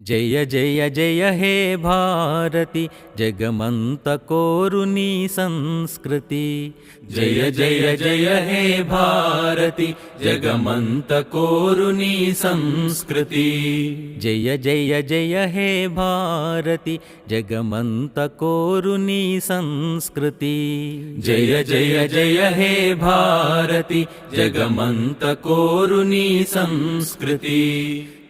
జయ జయ జయ హే భారతి జగమంత కోరు నీ సంస్కృతి. జయ జయ జయ హే భారతి జగమంత కోరు నీ సంస్కృతి. జయ జయ జయ హే భారతి జగమంత కోరు నీ సంస్కృతి. జయ జయ జయ హే భారతి జగమంత కోరు నీ సంస్కృతి.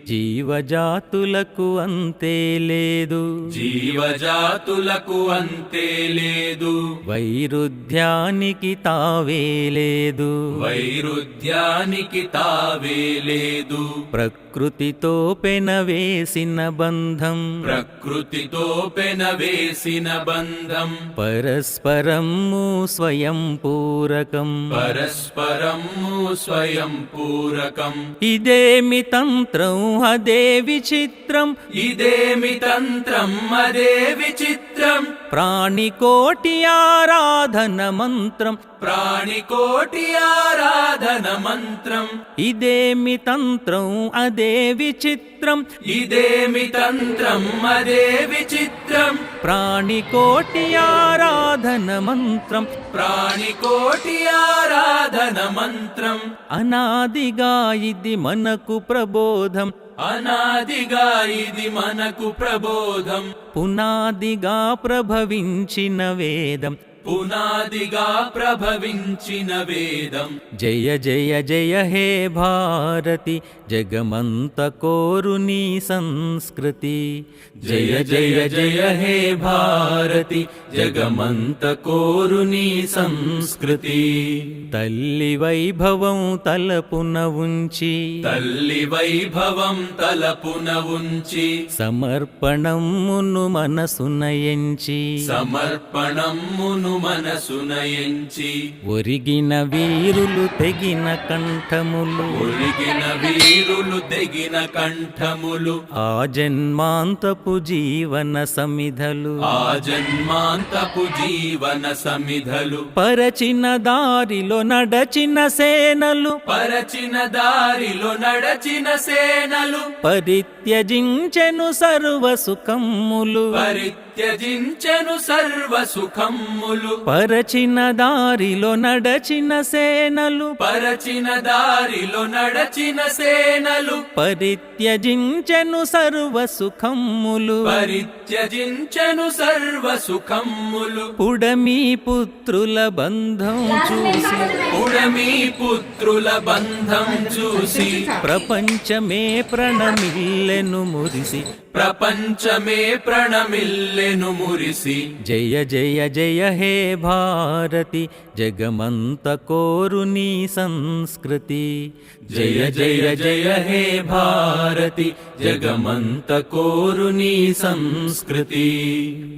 జీవజాతులకు అంతే లేదు, జీవజాతులకు అంతే లేదు, వైరుధ్యానికి తావే లేదు, వైరుధ్యానికి తావే లేదు. ప్రకృతితో పెనవేసిన బంధం, ప్రకృతితో పెనవేసిన బంధం, పరస్పరము స్వయం పూరకం, పరస్పరము స్వయం పూరకం. ఇదేమి తంత్రం అదే విచిత్రం, ఇదేమి తంత్రం అదే విచిత్రం. ప్రాణికోటి ఆరాధన మంత్రం, ప్రాణికోటి ఆరాధన మంత్రం. ఇదేమి తంత్రం అదే విచిత్రం, ఇదేమి తంత్రం అదే విచిత్రం. ప్రాణికోటి ఆరాధన మంత్రం, ప్రాణికోటి ఆరాధన మంత్రం. అనాదిగా ఇది మనకు ప్రబోధం, అనాదిగా ఇది మనకు ప్రబోధం. పునాదిగా ప్రభవించిన వేదం, పునాదిగా ప్రభవించిన వేదం. జయ జయ జయ హే భారతి జగమంత కోరు నీ సంస్కృతి. జయ జయ జయ హే భారతి జగమంత కోరు నీ సంస్కృతి. తల్లి వైభవం తలపున ఉంచి, తల్లి వైభవం తలపున ఉంచి, సమర్పణమును మనసున ఎంచి, సమర్పణమును మనసున ఎంచి, ఒరిగిన వీరులు తెగిన కంఠములు, ఒరిగిన వీరులు తెగిన కంఠములు, ఆ జన్మాంతపు జీవన సమిధలు, ఆ జన్మాంతపు జీవన సమిధలు. పరచిన దారిలో నడచిన సేనలు, పరచిన దారిలో నడచిన సేనలు, పరిత్యజించెను సర్వ సుఖములు, పరిత్యజించెను సర్వ సుఖములు. పరచిన దారిలో నడచిన సేనలు, పరచిన దారిలో నడచిన సేనలు, పరిత్యజించెను సర్వ సుఖములు, పరిత్యజించెను సర్వ సుఖములు. పుడమి పుత్రుల బంధం చూసి, పుడమి పుత్రుల బంధం చూసి, ప్రపంచమే ప్రణమిల్లెను మురిసి, ప్రపంచమే ప్రణమిల్లెను మురిసి. జయ జయ జయ హే భారతి జగమంత కోరు నీ సంస్కృతి. జయ జయ జయ హే భారతి జగమంత కోరు నీ సంస్కృతి.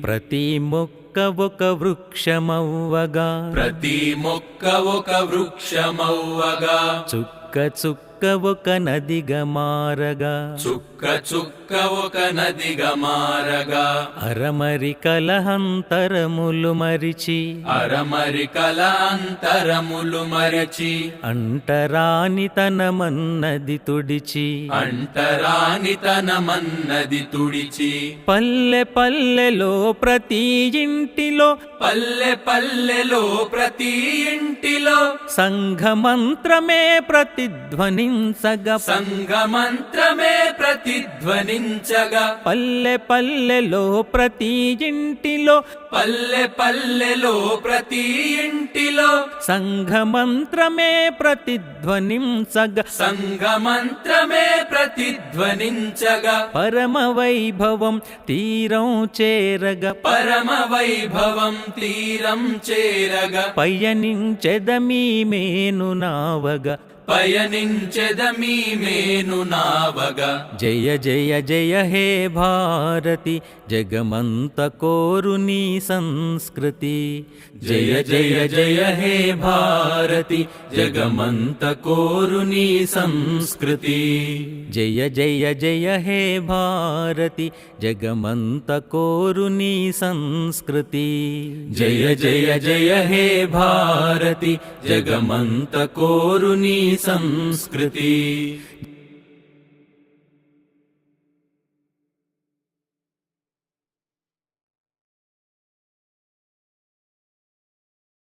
ప్రతి మొక్క ఒక వృక్షమవ్వగా, ప్రతి మొక్క ఒక వృక్షమవ్వగా, చుక్క చుక్క ఒక నదిగా మారగా, చుక్క చుక్క ఒక నదిగా మారగా, అరమరి కలహంతరములు మరిచి, అరమరి కల అంతరములు మరచి, అంటరాని తనమన్నది తుడిచి, అంటరాని తనమన్నది తుడిచి, పల్లె పల్లెలో ప్రతి ఇంటిలో, పల్లె పల్లెలో ప్రతి ఇంటిలో, సంఘమంత్రమే ప్రతిధ్వనించగా, సంఘమంత్రమే ప్రతిధ్వనించగా, పల్లె పల్లెలో ప్రతి ఇంటిలో, పల్లె పల్లెలో ప్రతి ఇంటిలో, సంఘమంత్రమే ప్రతిధ్వనించగా, సంఘమంత్రమే ప్రతిధ్వనించగా, పరమ వైభవం తీరం చేరగా, పరమ వైభవం తీరం చేరగా, పయనించెదమీ మేను నావగా, పయనించెదమీ మేను నావగా. జయ జయ జయ హే భారతి జగమంత కోరు నీ సంస్కృతి. జయ జయ జయ హే భారతి జగమంత కోరు నీ సంస్కృతి. జయ జయ జయ హే భారతి జగమంత కోరు నీ సంస్కృతి. జయ జయ జయ హే భారతి జగమంత కోరు నీ సంస్కృతి.